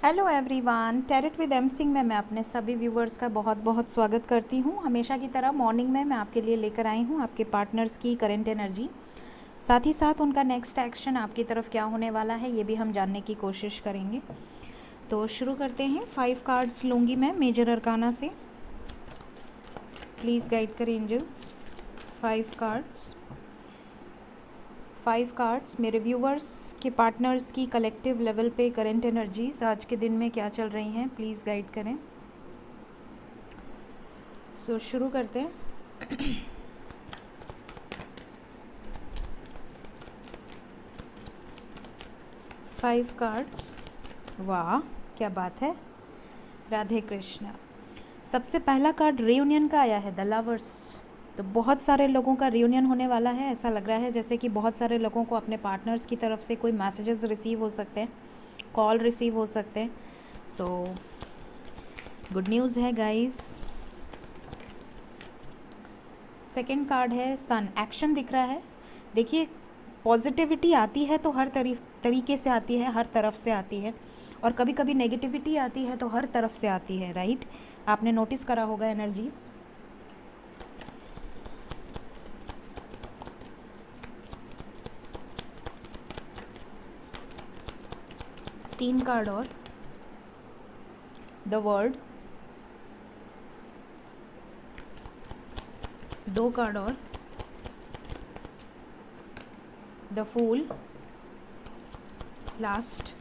Hello everyone, tarot with M Singh में मैं अपने सभी व्यूवर्स का बहुत बहुत स्वागत करती हूँ। हमेशा की तरह मॉर्निंग में मैं आपके लिए लेकर आई हूँ आपके पार्टनर्स की करंट एनर्जी, साथ ही साथ उनका नेक्स्ट एक्शन आपकी तरफ क्या होने वाला है ये भी हम जानने की कोशिश करेंगे। तो शुरू करते हैं। 5 कार्ड्स लूँगी मैं मेजर अरकाना से। प्लीज़ गाइड करें एंजल्स। 5 कार्ड्स मेरे व्यूवर्स के पार्टनर्स की कलेक्टिव लेवल पे करंट एनर्जीज आज के दिन में क्या चल रही हैं, प्लीज़ गाइड करें। शुरू करते हैं। फाइव कार्ड्स, वाह क्या बात है, राधे कृष्णा। सबसे पहला कार्ड रियूनियन का आया है, द लवर्स। तो बहुत सारे लोगों का रियूनियन होने वाला है। ऐसा लग रहा है जैसे कि बहुत सारे लोगों को अपने पार्टनर्स की तरफ से कोई मैसेजेस रिसीव हो सकते हैं, कॉल रिसीव हो सकते हैं। सो गुड न्यूज़ है गाइस। सेकंड कार्ड है सन, एक्शन दिख रहा है। देखिए पॉजिटिविटी आती है तो हर तरीके से आती है, हर तरफ से आती है, और कभी कभी नेगेटिविटी आती है तो हर तरफ से आती है, राइट। आपने नोटिस करा होगा एनर्जीज। तीन कार्ड और, द वर्ड। दो कार्ड और, द फूल। Last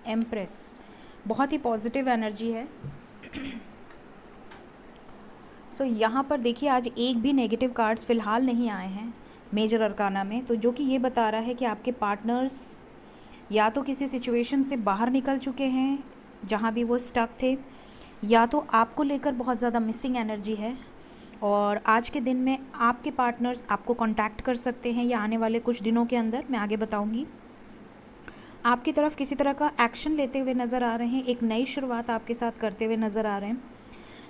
empress. बहुत ही पॉजिटिव एनर्जी है। सो यहाँ पर देखिए आज एक भी नेगेटिव कार्ड्स फ़िलहाल नहीं आए हैं मेजर अरकाना में, तो जो कि ये बता रहा है कि आपके पार्टनर्स या तो किसी सिचुएशन से बाहर निकल चुके हैं जहाँ भी वो स्टक थे, या तो आपको लेकर बहुत ज़्यादा मिसिंग एनर्जी है, और आज के दिन में आपके पार्टनर्स आपको कांटेक्ट कर सकते हैं या आने वाले कुछ दिनों के अंदर, मैं आगे बताऊंगी, आपकी तरफ किसी तरह का एक्शन लेते हुए नज़र आ रहे हैं, एक नई शुरुआत आपके साथ करते हुए नज़र आ रहे हैं।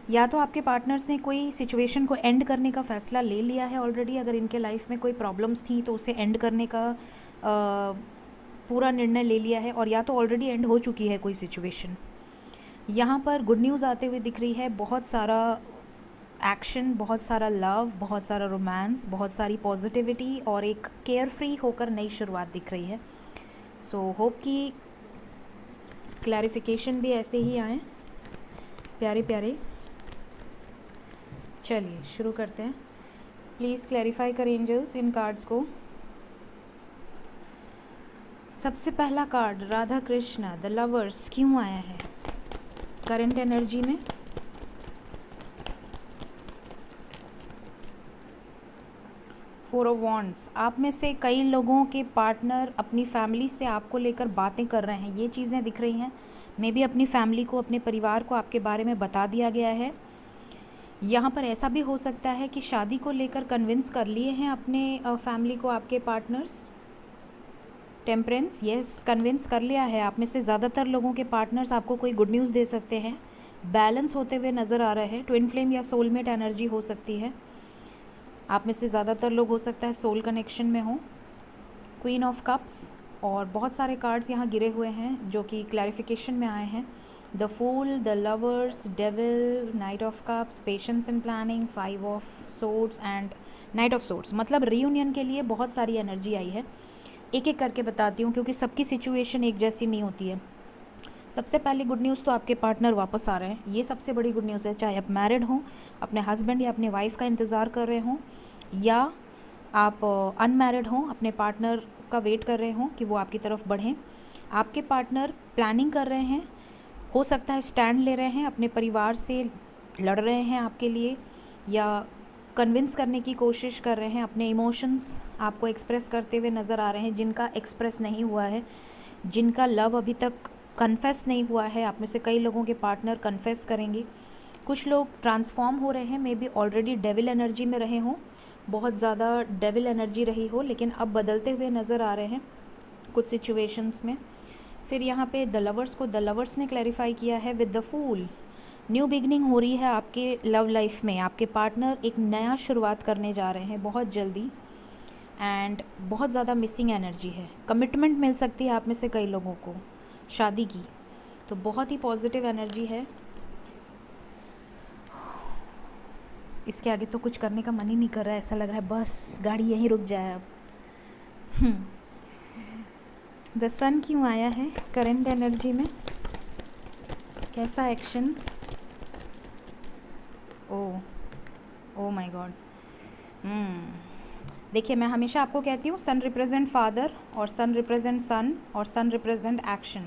या तो आपके पार्टनर्स ने कोई सिचुएशन को एंड करने का फ़ैसला ले लिया है ऑलरेडी। अगर इनके लाइफ में कोई प्रॉब्लम्स थी तो उसे एंड करने का पूरा निर्णय ले लिया है, और या तो ऑलरेडी एंड हो चुकी है कोई सिचुएशन। यहाँ पर गुड न्यूज़ आते हुए दिख रही है, बहुत सारा एक्शन, बहुत सारा लव, बहुत सारा रोमांस, बहुत सारी पॉजिटिविटी और एक केयर फ्री होकर नई शुरुआत दिख रही है। सो होप कि क्लैरिफिकेशन भी ऐसे ही आए प्यारे प्यारे। चलिए शुरू करते हैं। प्लीज़ क्लैरिफाई करें एंजल्स इन कार्ड्स को। सबसे पहला card Radha Krishna, the lovers, क्यों आया है करंट एनर्जी में। Four of wands. आप में से कई लोगों के पार्टनर अपनी फैमिली से आपको लेकर बातें कर रहे हैं, ये चीज़ें दिख रही हैं। मे बी अपनी फैमिली को, अपने परिवार को आपके बारे में बता दिया गया है। यहाँ पर ऐसा भी हो सकता है कि शादी को लेकर कन्विंस कर लिए हैं अपने फैमिली को आपके पार्टनर्स। टेम्परेंस, यस, कन्विंस कर लिया है। आप में से ज़्यादातर लोगों के पार्टनर्स आपको कोई गुड न्यूज़ दे सकते हैं। बैलेंस होते हुए नज़र आ रहे हैं। ट्विन फ्लेम या सोलमेट एनर्जी हो सकती है। आप में से ज़्यादातर लोग हो सकता है सोल कनेक्शन में हो। क्वीन ऑफ कप्स, और बहुत सारे कार्ड्स यहाँ गिरे हुए हैं जो कि क्लैरिफिकेशन में आए हैं। The fool, the lovers, devil, knight of cups, patience and planning, 5 of swords and knight of swords. मतलब रीयूनियन के लिए बहुत सारी एनर्जी आई है। एक एक करके बताती हूँ क्योंकि सबकी सिचुएशन एक जैसी नहीं होती है। सबसे पहली गुड न्यूज़ तो आपके पार्टनर वापस आ रहे हैं, ये सबसे बड़ी गुड न्यूज़ है। चाहे आप मैरिड हों, अपने हस्बैंड या अपने वाइफ का इंतज़ार कर रहे हों, या आप अनमैरिड हों, अपने पार्टनर का वेट कर रहे हों कि वो आपकी तरफ बढ़ें, आपके पार्टनर प्लानिंग कर रहे हैं, हो सकता है स्टैंड ले रहे हैं, अपने परिवार से लड़ रहे हैं आपके लिए, या कन्विंस करने की कोशिश कर रहे हैं। अपने इमोशंस आपको एक्सप्रेस करते हुए नज़र आ रहे हैं, जिनका एक्सप्रेस नहीं हुआ है, जिनका लव अभी तक कन्फेस नहीं हुआ है। आप में से कई लोगों के पार्टनर कन्फेस करेंगे। कुछ लोग ट्रांसफॉर्म हो रहे हैं, may be already devil energy में रहे हों, बहुत ज़्यादा डेविल एनर्जी रही हो, लेकिन अब बदलते हुए नज़र आ रहे हैं कुछ सिचुएशंस में। फिर यहाँ पे द लवर्स को द लवर्स ने क्लैरिफाई किया है with the fool. New beginning हो रही है आपके लव लाइफ में। आपके पार्टनर एक नया शुरुआत करने जा रहे हैं बहुत जल्दी, एंड बहुत ज़्यादा मिसिंग एनर्जी है। कमिटमेंट मिल सकती है आप में से कई लोगों को शादी की, तो बहुत ही पॉजिटिव एनर्जी है। इसके आगे तो कुछ करने का मन ही नहीं कर रहा है, ऐसा लग रहा है बस गाड़ी यहीं रुक जाए अब। द सन क्यों आया है करंट एनर्जी में, कैसा एक्शन? Oh my God. देखिए, मैं हमेशा आपको कहती हूँ सन रिप्रेजेंट फादर और सन रिप्रेजेंट सन और सन रिप्रेजेंट एक्शन।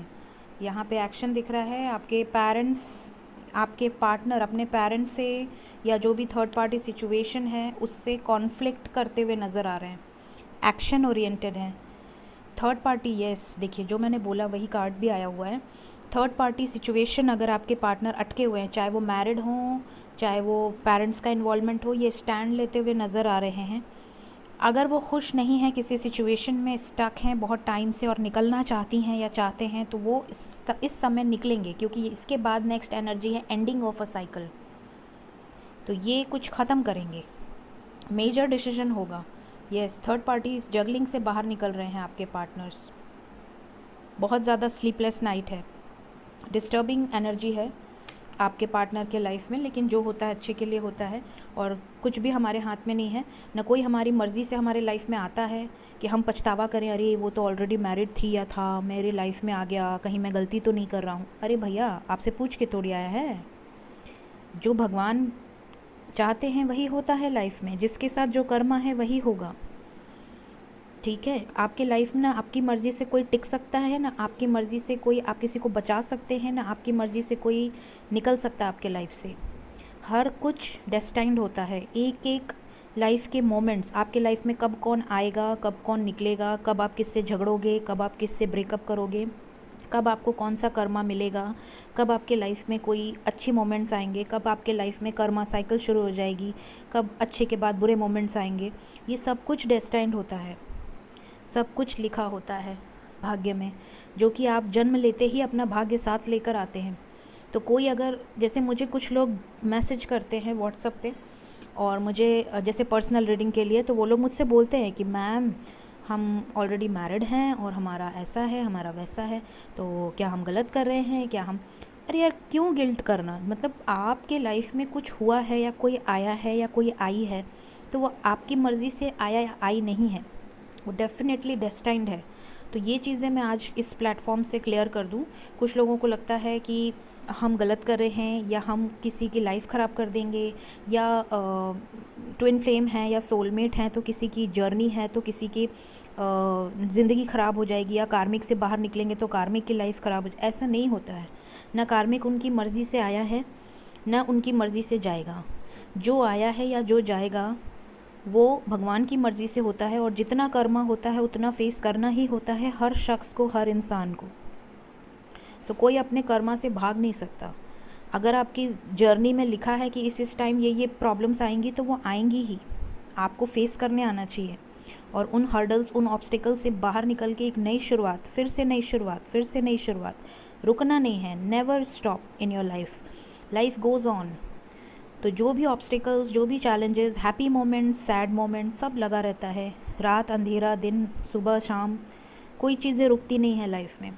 यहाँ पे एक्शन दिख रहा है, आपके पेरेंट्स, आपके पार्टनर अपने पेरेंट्स से या जो भी थर्ड पार्टी सिचुएशन है उससे कॉन्फ्लिक्ट करते हुए नज़र आ रहे हैं, एक्शन ओरिएंटेड हैं। थर्ड पार्टी, यस, देखिए जो मैंने बोला वही कार्ड भी आया हुआ है। थर्ड पार्टी सिचुएशन, अगर आपके पार्टनर अटके हुए हैं, चाहे वो मैरिड हों, चाहे वो पेरेंट्स का इन्वॉल्वमेंट हो, ये स्टैंड लेते हुए नज़र आ रहे हैं। अगर वो खुश नहीं हैं, किसी सिचुएशन में स्टक हैं बहुत टाइम से और निकलना चाहती हैं या चाहते हैं, तो वो इस समय निकलेंगे, क्योंकि इसके बाद नेक्स्ट एनर्जी है एंडिंग ऑफ अ साइकिल। तो ये कुछ ख़त्म करेंगे, मेजर डिसीजन होगा। यस, थर्ड पार्टी इस जगलिंग से बाहर निकल रहे हैं आपके पार्टनर्स। बहुत ज़्यादा स्लीपलेस नाइट है, डिस्टर्बिंग एनर्जी है आपके पार्टनर के लाइफ में, लेकिन जो होता है अच्छे के लिए होता है और कुछ भी हमारे हाथ में नहीं है। न कोई हमारी मर्ज़ी से हमारे लाइफ में आता है कि हम पछतावा करें, अरे वो तो ऑलरेडी मैरिड थी या था, मेरे लाइफ में आ गया, कहीं मैं गलती तो नहीं कर रहा हूँ। अरे भैया, आपसे पूछ के थोड़ी आया है। जो भगवान चाहते हैं वही होता है लाइफ में, जिसके साथ जो कर्मा है वही होगा। ठीक है, आपके लाइफ में ना आपकी मर्ज़ी से कोई टिक सकता है, ना आपकी मर्ज़ी से कोई, आप किसी को बचा सकते हैं, ना आपकी मर्ज़ी से कोई निकल सकता है आपके लाइफ से। हर कुछ डेस्टाइंड होता है। एक एक लाइफ के मोमेंट्स, आपके लाइफ में कब कौन आएगा, कब कौन निकलेगा, कब आप किससे झगड़ोगे, कब आप किससे ब्रेकअप करोगे, कब आपको कौन सा कर्मा मिलेगा, कब आपके लाइफ में कोई अच्छे मोमेंट्स आएंगे, कब आपके लाइफ में कर्मा साइकिल शुरू हो जाएगी, कब अच्छे के बाद बुरे मोमेंट्स आएंगे। ये सब कुछ डेस्टाइंड होता है, सब कुछ लिखा होता है भाग्य में, जो कि आप जन्म लेते ही अपना भाग्य साथ लेकर आते हैं। तो कोई अगर, जैसे मुझे कुछ लोग मैसेज करते हैं व्हाट्सएप पे और मुझे जैसे पर्सनल रीडिंग के लिए, तो वो लोग मुझसे बोलते हैं कि मैम हम ऑलरेडी मैरिड हैं और हमारा ऐसा है, हमारा वैसा है, तो क्या हम गलत कर रहे हैं, क्या हम। अरे यार, क्यों गिल्ट करना? मतलब आपके लाइफ में कुछ हुआ है या कोई आया है या कोई आई है, तो वो आपकी मर्ज़ी से आया या आई नहीं है, वो डेफिनेटली डेस्टाइंड है। तो ये चीज़ें मैं आज इस प्लेटफॉर्म से क्लियर कर दूं। कुछ लोगों को लगता है कि हम गलत कर रहे हैं या हम किसी की लाइफ ख़राब कर देंगे, या ट्विन फ्लेम है या सोलमेट हैं तो किसी की जर्नी है तो किसी की ज़िंदगी ख़राब हो जाएगी, या कार्मिक से बाहर निकलेंगे तो कार्मिक की लाइफ ख़राब हो जाए। ऐसा नहीं होता है। ना कार्मिक उनकी मर्ज़ी से आया है, ना उनकी मर्ज़ी से जाएगा। जो आया है या जो जाएगा वो भगवान की मर्ज़ी से होता है, और जितना कर्मा होता है उतना फेस करना ही होता है हर शख्स को, हर इंसान को। तो कोई अपने कर्मा से भाग नहीं सकता। अगर आपकी जर्नी में लिखा है कि इस टाइम ये प्रॉब्लम्स आएंगी, तो वो आएंगी ही, आपको फेस करने आना चाहिए। और उन हर्डल्स, उन ऑब्स्टिकल से बाहर निकल के एक नई शुरुआत, फिर से नई शुरुआत, फिर से नई शुरुआत। रुकना नहीं है, never stop in your life, life goes on. तो जो भी ऑब्स्टिकल्स, जो भी challenges, happy moments, sad moments, सब लगा रहता है। रात अंधेरा, दिन सुबह शाम, कोई चीज़ें रुकती नहीं है लाइफ में।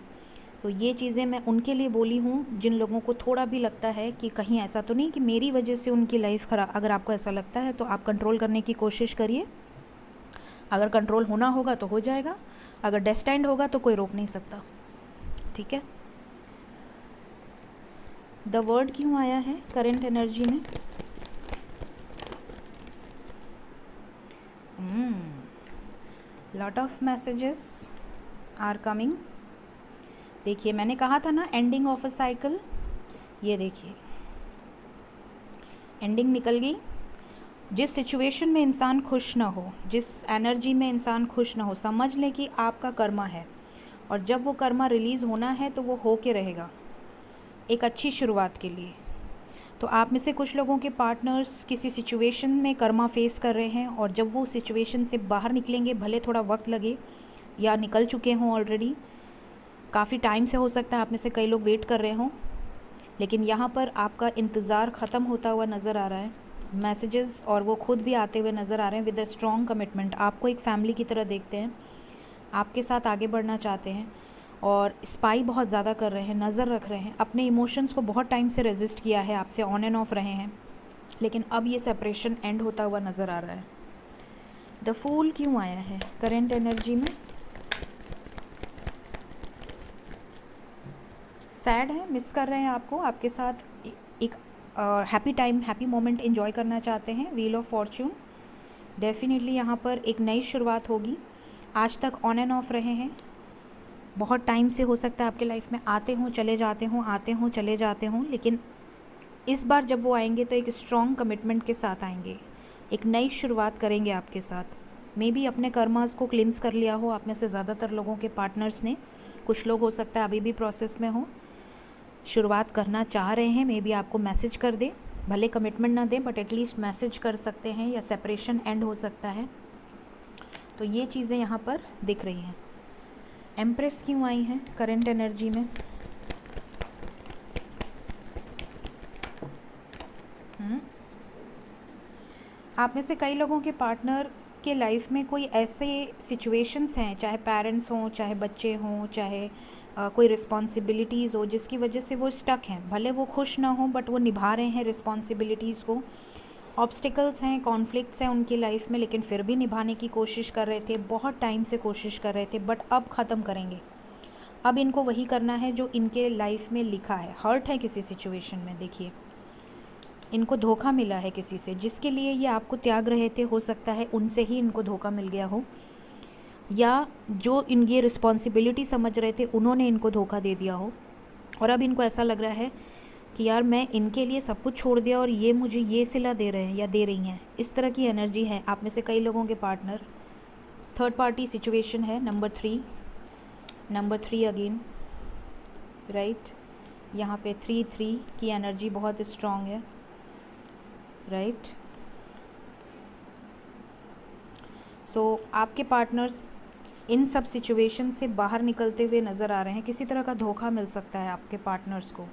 तो ये चीज़ें मैं उनके लिए बोली हूँ जिन लोगों को थोड़ा भी लगता है कि कहीं ऐसा तो नहीं कि मेरी वजह से उनकी लाइफ ख़राब। अगर आपको ऐसा लगता है तो आप कंट्रोल करने की कोशिश करिए। अगर कंट्रोल होना होगा तो हो जाएगा, अगर डेस्टाइंड होगा तो कोई रोक नहीं सकता। ठीक है। द वर्ड क्यों आया है करंट एनर्जी में? Lot of messages are coming. देखिए, मैंने कहा था ना एंडिंग ऑफ अ साइकिल, ये देखिए एंडिंग निकल गई। जिस सिचुएशन में इंसान खुश ना हो, जिस एनर्जी में इंसान खुश ना हो, समझ लें कि आपका कर्मा है, और जब वो कर्मा रिलीज़ होना है तो वो हो के रहेगा एक अच्छी शुरुआत के लिए। तो आप में से कुछ लोगों के पार्टनर्स किसी सिचुएशन में कर्मा फेस कर रहे हैं, और जब वो सिचुएशन से बाहर निकलेंगे, भले थोड़ा वक्त लगे या निकल चुके हों ऑलरेडी, काफ़ी टाइम से हो सकता है आप में से कई लोग वेट कर रहे हों, लेकिन यहाँ पर आपका इंतज़ार ख़त्म होता हुआ नज़र आ रहा है। मैसेजेस और वो खुद भी आते हुए नज़र आ रहे हैं विद अ स्ट्रॉन्ग कमिटमेंट। आपको एक फैमिली की तरह देखते हैं, आपके साथ आगे बढ़ना चाहते हैं और स्पाई बहुत ज़्यादा कर रहे हैं, नज़र रख रहे हैं। अपने इमोशंस को बहुत टाइम से रेजिस्ट किया है, आपसे ऑन एंड ऑफ रहे हैं, लेकिन अब ये सेपरेशन एंड होता हुआ नज़र आ रहा है। द फूल क्यों आया है करेंट एनर्जी में? सैड है, मिस कर रहे हैं आपको, आपके साथ एक happy time, happy moment enjoy करना चाहते हैं। व्हील ऑफ फॉर्च्यून, डेफिनेटली यहाँ पर एक नई शुरुआत होगी। आज तक ऑन एंड ऑफ रहे हैं, बहुत टाइम से हो सकता है आपके लाइफ में आते हों चले जाते हों, आते हों चले जाते हों, लेकिन इस बार जब वो आएंगे तो एक स्ट्रॉन्ग कमिटमेंट के साथ आएंगे, एक नई शुरुआत करेंगे आपके साथ। मे बी अपने कर्मास को क्लिंस कर लिया हो आप में से ज़्यादातर लोगों के पार्टनर्स ने, कुछ लोग हो सकता है अभी भी प्रोसेस में हो, शुरुआत करना चाह रहे हैं। मे बी आपको मैसेज कर दे, भले कमिटमेंट ना दें बट एटलीस्ट मैसेज कर सकते हैं, या सेपरेशन एंड हो सकता है। तो ये चीज़ें यहाँ पर दिख रही हैं। एम्प्रेस क्यों आई हैं करंट एनर्जी में? आप में से कई लोगों के पार्टनर के लाइफ में कोई ऐसे सिचुएशंस हैं, चाहे पेरेंट्स हों, चाहे बच्चे हों, चाहे कोई रिस्पॉन्सिबिलिटीज़ हो, जिसकी वजह से वो स्टक हैं। भले वो खुश ना हों बट वो निभा रहे हैं रिस्पॉन्सिबिलिटीज़ को। ऑब्स्टिकल्स हैं, कॉन्फ्लिक्ट्स हैं उनकी लाइफ में, लेकिन फिर भी निभाने की कोशिश कर रहे थे, बहुत टाइम से कोशिश कर रहे थे, बट अब ख़त्म करेंगे। अब इनको वही करना है जो इनके लाइफ में लिखा है। हर्ट है किसी सिचुएशन में, देखिए इनको धोखा मिला है किसी से, जिसके लिए ये आपको त्याग रहे थे, हो सकता है उनसे ही इनको धोखा मिल गया हो, या जो ये रिस्पॉन्सिबिलिटी समझ रहे थे उन्होंने इनको धोखा दे दिया हो। और अब इनको ऐसा लग रहा है कि यार मैं इनके लिए सब कुछ छोड़ दिया और ये मुझे ये सिला दे रहे हैं या दे रही हैं। इस तरह की एनर्जी है आप में से कई लोगों के पार्टनर। थर्ड पार्टी सिचुएशन है, नंबर थ्री अगेन, राइट। यहाँ पे 3 की एनर्जी बहुत स्ट्रॉन्ग है, राइट। सो आपके पार्टनर्स इन सब सिचुएशन से बाहर निकलते हुए नज़र आ रहे हैं। किसी तरह का धोखा मिल सकता है आपके पार्टनर्स को,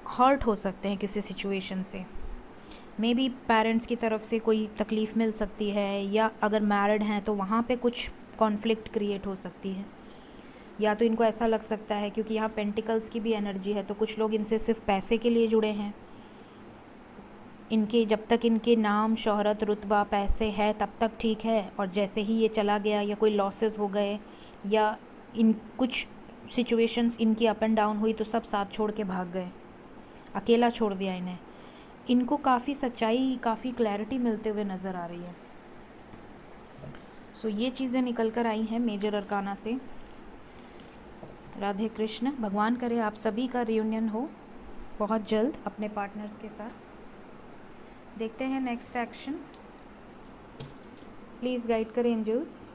हर्ट हो सकते हैं किसी सिचुएशन से। मे बी पेरेंट्स की तरफ से कोई तकलीफ़ मिल सकती है, या अगर मैरिड हैं तो वहाँ पे कुछ कॉन्फ्लिक्ट क्रिएट हो सकती है, या तो इनको ऐसा लग सकता है, क्योंकि यहाँ पेंटिकल्स की भी एनर्जी है, तो कुछ लोग इनसे सिर्फ पैसे के लिए जुड़े हैं। इनके जब तक इनके नाम, शोहरत, रुतबा, पैसे है तब तक ठीक है, और जैसे ही ये चला गया या कोई लॉसेस हो गए या इन कुछ सिचुएशंस इनकी अप एंड डाउन हुई तो सब साथ छोड़ के भाग गए, अकेला छोड़ दिया इन्हें। इनको काफ़ी सच्चाई, काफ़ी क्लैरिटी मिलते हुए नज़र आ रही है। सो ये चीज़ें निकल कर आई हैं मेजर अरकाना से। राधे कृष्ण। भगवान करे आप सभी का रियूनियन हो बहुत जल्द अपने पार्टनर्स के साथ। देखते हैं नेक्स्ट एक्शन, प्लीज़ गाइड करें एंजल्स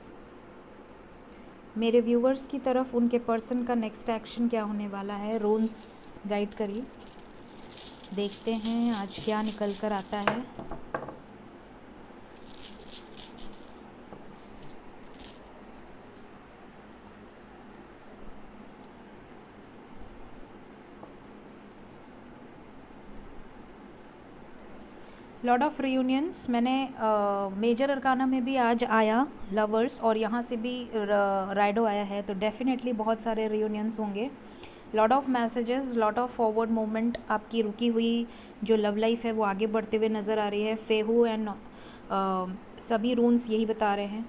मेरे व्यूवर्स की तरफ। उनके पर्सन का नेक्स्ट एक्शन क्या होने वाला है, रून्स गाइड करिए। देखते हैं आज क्या निकल कर आता है। लॉर्ड ऑफ रियूनियंस मैंने मेजर अरकाना में भी आज आया, लवर्स, और यहाँ से भी राइडो आया है, तो डेफिनेटली बहुत सारे रियूनियंस होंगे। Lot of messages, lot of forward movement, आपकी रुकी हुई जो लव लाइफ है वो आगे बढ़ते हुए नज़र आ रही है। फेहू एंड सभी रून्स यही बता रहे हैं।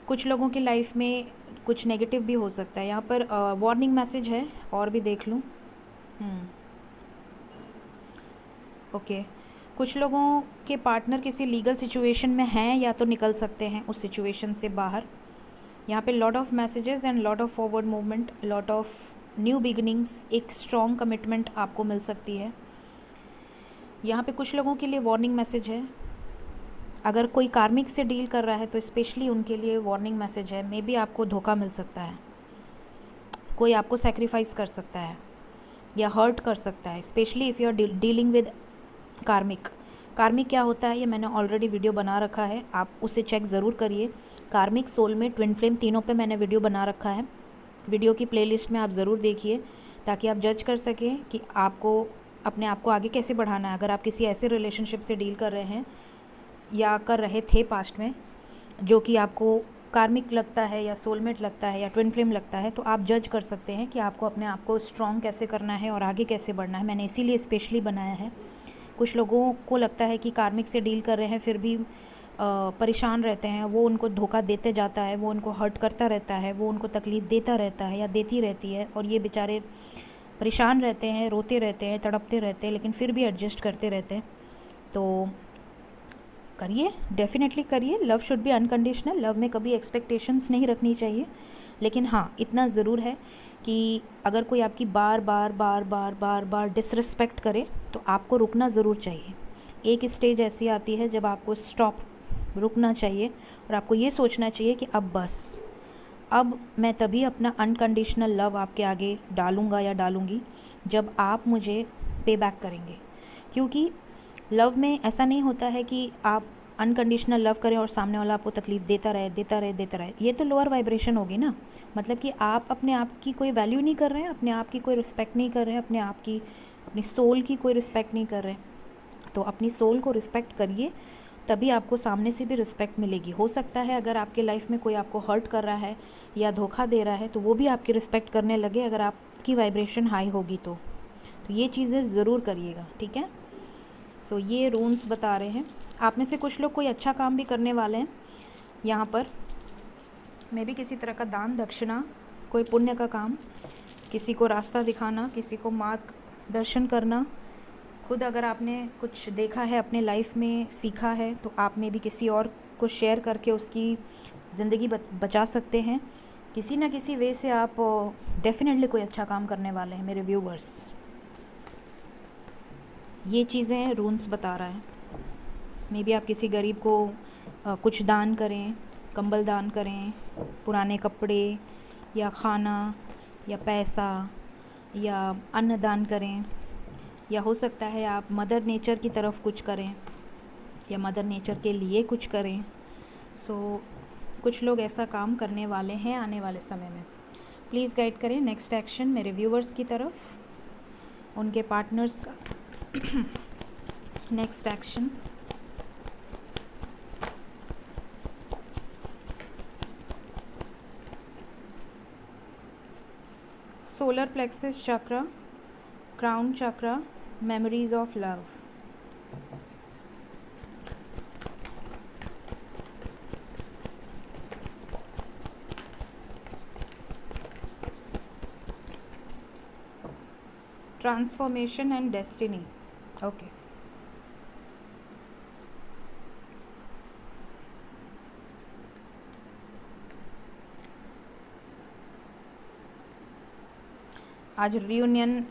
कुछ लोगों की लाइफ में कुछ नेगेटिव भी हो सकता है। यहाँ पर वार्निंग मैसेज है, और भी देख लूँ। ओके, कुछ लोगों के पार्टनर किसी लीगल सिचुएशन में हैं या तो निकल सकते हैं उस सिचुएशन से बाहर। यहाँ पे lot of messages and lot of forward movement, lot of new beginnings, एक स्ट्रॉन्ग कमिटमेंट आपको मिल सकती है। यहाँ पे कुछ लोगों के लिए वार्निंग मैसेज है। अगर कोई कार्मिक से डील कर रहा है तो स्पेशली उनके लिए वार्निंग मैसेज है। मे बी आपको धोखा मिल सकता है, कोई आपको सेक्रीफाइस कर सकता है या हर्ट कर सकता है, especially if you are dealing with karmic. Karmic क्या होता है ये मैंने ऑलरेडी वीडियो बना रखा है, आप उसे चेक ज़रूर करिए। कार्मिक, सोलमेट, ट्विन फ्लेम, तीनों पे मैंने वीडियो बना रखा है। वीडियो की प्लेलिस्ट में आप ज़रूर देखिए ताकि आप जज कर सकें कि आपको अपने आप को आगे कैसे बढ़ाना है। अगर आप किसी ऐसे रिलेशनशिप से डील कर रहे हैं या कर रहे थे पास्ट में जो कि आपको कार्मिक लगता है या सोलमेट लगता है या ट्विन फ्लेम लगता है, तो आप जज कर सकते हैं कि आपको अपने आप को स्ट्रॉन्ग कैसे करना है और आगे कैसे बढ़ना है। मैंने इसीलिए स्पेशली बनाया है। कुछ लोगों को लगता है कि कार्मिक से डील कर रहे हैं फिर भी परेशान रहते हैं, वो उनको धोखा देते जाता है, वो उनको हर्ट करता रहता है, वो उनको तकलीफ़ देता रहता है या देती रहती है, और ये बेचारे परेशान रहते हैं, रोते रहते हैं, तड़पते रहते हैं, लेकिन फिर भी एडजस्ट करते रहते हैं। तो करिए, डेफिनेटली करिए। Love should be unconditional. Love में कभी एक्सपेक्टेशंस नहीं रखनी चाहिए। लेकिन हाँ, इतना ज़रूर है कि अगर कोई आपकी बार बार बार बार बार बार डिसरिस्पेक्ट करे तो आपको रुकना ज़रूर चाहिए। एक स्टेज ऐसी आती है जब आपको स्टॉप, रुकना चाहिए और आपको ये सोचना चाहिए कि अब बस, अब मैं तभी अपना अनकंडीशनल लव आपके आगे डालूँगा या डालूँगी जब आप मुझे पे बैक करेंगे। क्योंकि लव में ऐसा नहीं होता है कि आप अनकंडीशनल लव करें और सामने वाला आपको तकलीफ़ देता रहे देता रहे देता रहे। ये तो लोअर वाइब्रेशन होगी ना। मतलब कि आप अपने आप की कोई वैल्यू नहीं कर रहे हैं, अपने आप की कोई रिस्पेक्ट नहीं कर रहे हैं, अपने आप की, अपनी सोल की कोई रिस्पेक्ट नहीं कर रहे हैं। तो अपनी सोल को रिस्पेक्ट करिए, तभी आपको सामने से भी रिस्पेक्ट मिलेगी। हो सकता है अगर आपके लाइफ में कोई आपको हर्ट कर रहा है या धोखा दे रहा है तो वो भी आपकी रिस्पेक्ट करने लगे, अगर आपकी वाइब्रेशन हाई होगी तो ये चीज़ें ज़रूर करिएगा, ठीक है। सो ये रूल्स बता रहे हैं। आप में से कुछ लोग कोई अच्छा काम भी करने वाले हैं यहाँ पर, मे भी किसी तरह का दान दक्षिणा, कोई पुण्य का काम, किसी को रास्ता दिखाना, किसी को मार्गदर्शन करना। खुद अगर आपने कुछ देखा है अपने लाइफ में, सीखा है, तो आप में भी किसी और को शेयर करके उसकी ज़िंदगी बचा सकते हैं। किसी ना किसी वे से आप डेफिनेटली कोई अच्छा काम करने वाले हैं मेरे व्यूवर्स। ये चीज़ें रूल्स बता रहा है। मे बी आप किसी गरीब को कुछ दान करें, कंबल दान करें, पुराने कपड़े या खाना या पैसा या अन्न दान करें, या हो सकता है आप मदर नेचर की तरफ कुछ करें या मदर नेचर के लिए कुछ करें। सो कुछ लोग ऐसा काम करने वाले हैं आने वाले समय में। प्लीज़ गाइड करें नेक्स्ट एक्शन मेरे व्यूवर्स की तरफ, उनके पार्टनर्स का next action. Solar plexus chakra, crown chakra, memories of love. Transformation and destiny. Okay, आज रियूनियन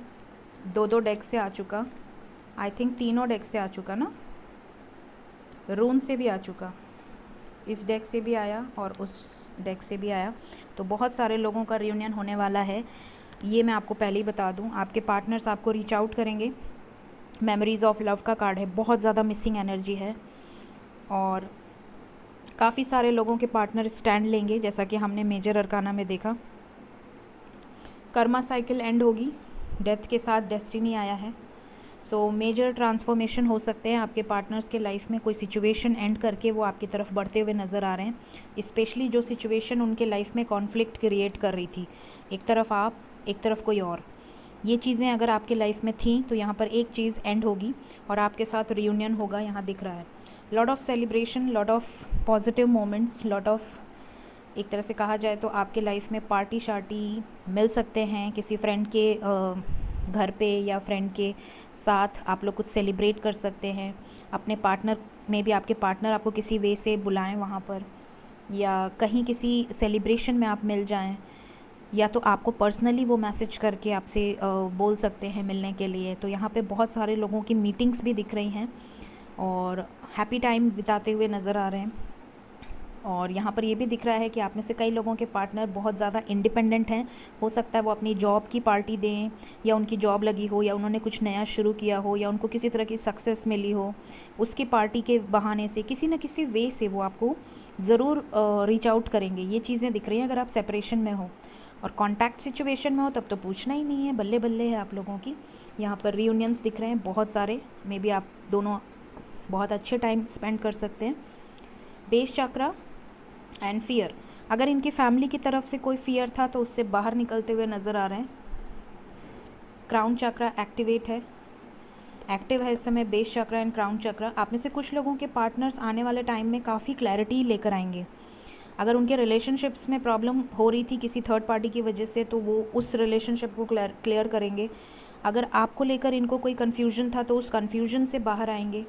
दो डेक से आ चुका, आई थिंक तीनों डेक से आ चुका ना, रून से भी आ चुका, इस डेक से भी आया और उस डेक से भी आया। तो बहुत सारे लोगों का रियूनियन होने वाला है, ये मैं आपको पहले ही बता दूं। आपके पार्टनर्स आपको रीच आउट करेंगे। मेमोरीज़ ऑफ लव का कार्ड है, बहुत ज़्यादा मिसिंग एनर्जी है और काफ़ी सारे लोगों के पार्टनर स्टैंड लेंगे, जैसा कि हमने मेजर अरकाना में देखा। कर्मा साइकिल एंड होगी, डेथ के साथ डेस्टिनी आया है। सो मेजर ट्रांसफॉर्मेशन हो सकते हैं आपके पार्टनर्स के लाइफ में। कोई सिचुएशन एंड करके वो आपकी तरफ बढ़ते हुए नज़र आ रहे हैं, स्पेशली जो सिचुएशन उनके लाइफ में कॉन्फ्लिक्ट क्रिएट कर रही थी, एक तरफ आप, एक तरफ कोई और। ये चीज़ें अगर आपके लाइफ में थी तो यहाँ पर एक चीज़ एंड होगी और आपके साथ रियूनियन होगा, यहाँ दिख रहा है। Lot of celebration, lot of positive moments, lot of, एक तरह से कहा जाए तो आपके लाइफ में पार्टी शार्टी मिल सकते हैं। किसी फ्रेंड के घर पे या फ्रेंड के साथ आप लोग कुछ सेलिब्रेट कर सकते हैं। अपने पार्टनर में भी, आपके पार्टनर आपको किसी वे से बुलाएं वहाँ पर, या कहीं किसी सेलिब्रेशन में आप मिल जाएं, या तो आपको पर्सनली वो मैसेज करके आपसे बोल सकते हैं मिलने के लिए। तो यहाँ पे बहुत सारे लोगों की मीटिंग्स भी दिख रही हैं और हैप्पी टाइम बिताते हुए नज़र आ रहे हैं। और यहाँ पर ये भी दिख रहा है कि आप में से कई लोगों के पार्टनर बहुत ज़्यादा इंडिपेंडेंट हैं। हो सकता है वो अपनी जॉब की पार्टी दें, या उनकी जॉब लगी हो, या उन्होंने कुछ नया शुरू किया हो, या उनको किसी तरह की सक्सेस मिली हो, उसकी पार्टी के बहाने से किसी न किसी वे से वो आपको ज़रूर रीच आउट करेंगे। ये चीज़ें दिख रही हैं अगर आप सेपरेशन में हो। और कॉन्टैक्ट सिचुएशन में हो तब तो पूछना ही नहीं है, बल्ले बल्ले है आप लोगों की। यहाँ पर रीयूनियंस दिख रहे हैं बहुत सारे, मे बी आप दोनों बहुत अच्छे टाइम स्पेंड कर सकते हैं। बेस चक्रा एंड फियर, अगर इनकी फैमिली की तरफ से कोई फियर था तो उससे बाहर निकलते हुए नज़र आ रहे हैं। क्राउन चक्रा एक्टिवेट है, एक्टिव है इस समय बेस चक्रा एंड क्राउन चक्रा। आप में से कुछ लोगों के पार्टनर्स आने वाले टाइम में काफ़ी क्लैरिटी लेकर आएंगे। अगर उनके रिलेशनशिप्स में प्रॉब्लम हो रही थी किसी थर्ड पार्टी की वजह से, तो वो उस रिलेशनशिप को क्लियर करेंगे। अगर आपको लेकर इनको कोई कन्फ्यूजन था तो उस कन्फ्यूजन से बाहर आएंगे।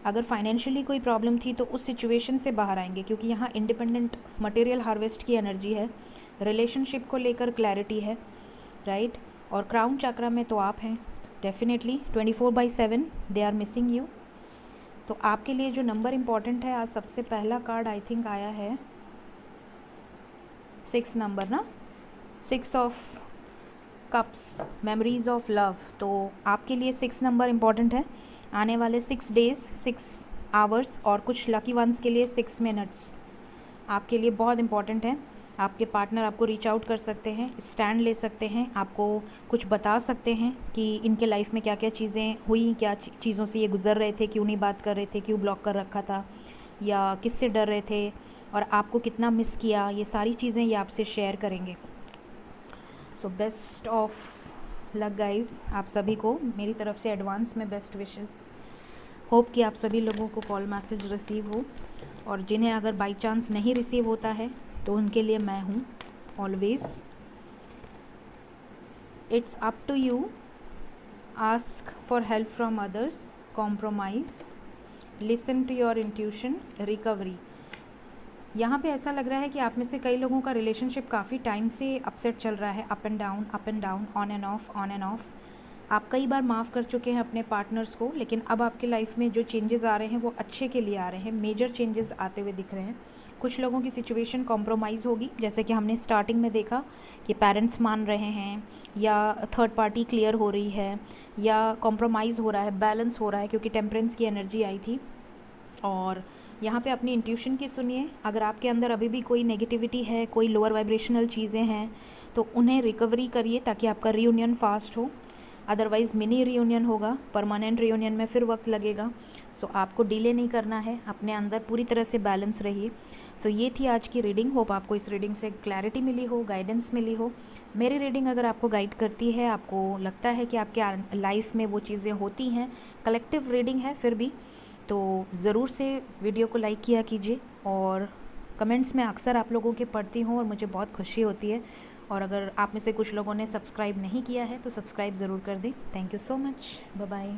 अगर फाइनेंशियली कोई प्रॉब्लम थी तो उस सिचुएशन से बाहर आएंगे, क्योंकि यहाँ इंडिपेंडेंट मटेरियल हार्वेस्ट की एनर्जी है। रिलेशनशिप को लेकर क्लैरिटी है, राइट। और क्राउन चक्रा में तो आप हैं definitely 24/7, they are missing you. तो आपके लिए जो नंबर इम्पॉर्टेंट है, आज सबसे पहला कार्ड आई थिंक आया है 6 नंबर ना, 6 of cups, memories of love. तो आपके लिए 6 नंबर इम्पॉर्टेंट है। आने वाले 6 डेज, 6 आवर्स और कुछ लकी वंस के लिए 6 मिनट्स आपके लिए बहुत इम्पॉर्टेंट है। आपके पार्टनर आपको रीच आउट कर सकते हैं, स्टैंड ले सकते हैं, आपको कुछ बता सकते हैं कि इनके लाइफ में क्या क्या चीज़ें हुई, क्या चीज़ों से ये गुजर रहे थे, क्यों नहीं बात कर रहे थे, क्यों ब्लॉक कर रखा था, या किससे डर रहे थे, और आपको कितना मिस किया। ये सारी चीज़ें ये आपसे शेयर करेंगे। So best of luck guys, आप सभी को मेरी तरफ से एडवांस में बेस्ट विशेस। होप कि आप सभी लोगों को कॉल मैसेज रिसीव हो, और जिन्हें अगर बाई चांस नहीं रिसीव होता है तो उनके लिए मैं हूँ always. It's up to you, ask for help from others, compromise, listen to your intuition, recovery. यहाँ पे ऐसा लग रहा है कि आप में से कई लोगों का रिलेशनशिप काफ़ी टाइम से अपसेट चल रहा है, up and down, on end of, on end of. आप कई बार माफ़ कर चुके हैं अपने पार्टनर्स को, लेकिन अब आपके लाइफ में जो चेंजेस आ रहे हैं वो अच्छे के लिए आ रहे हैं। मेजर चेंजेस आते हुए दिख रहे हैं। कुछ लोगों की सिचुएशन कॉम्प्रोमाइज़ होगी, जैसे कि हमने स्टार्टिंग में देखा कि पेरेंट्स मान रहे हैं, या थर्ड पार्टी क्लियर हो रही है, या कॉम्प्रोमाइज़ हो रहा है, बैलेंस हो रहा है, क्योंकि टेम्परेंस की एनर्जी आई थी। और यहाँ पे अपनी इंट्यूशन की सुनिए। अगर आपके अंदर अभी भी कोई नेगेटिविटी है, कोई लोअर वाइब्रेशनल चीज़ें हैं, तो उन्हें रिकवरी करिए ताकि आपका रीयूनियन फास्ट हो। अदरवाइज़ मिनी रीयूनियन होगा, परमानेंट रीयूनियन में फिर वक्त लगेगा। सो आपको डिले नहीं करना है, अपने अंदर पूरी तरह से बैलेंस रहिए। सो ये थी आज की रीडिंग। होप आपको इस रीडिंग से क्लैरिटी मिली हो, गाइडेंस मिली हो। मेरी रीडिंग अगर आपको गाइड करती है, आपको लगता है कि आपके लाइफ में वो चीज़ें होती हैं, कलेक्टिव रीडिंग है फिर भी, तो ज़रूर से वीडियो को लाइक किया कीजिए। और कमेंट्स में अक्सर आप लोगों के पढ़ती हूँ और मुझे बहुत खुशी होती है। और अगर आप में से कुछ लोगों ने सब्सक्राइब नहीं किया है तो सब्सक्राइब ज़रूर कर दें। Thank you so much, bye bye.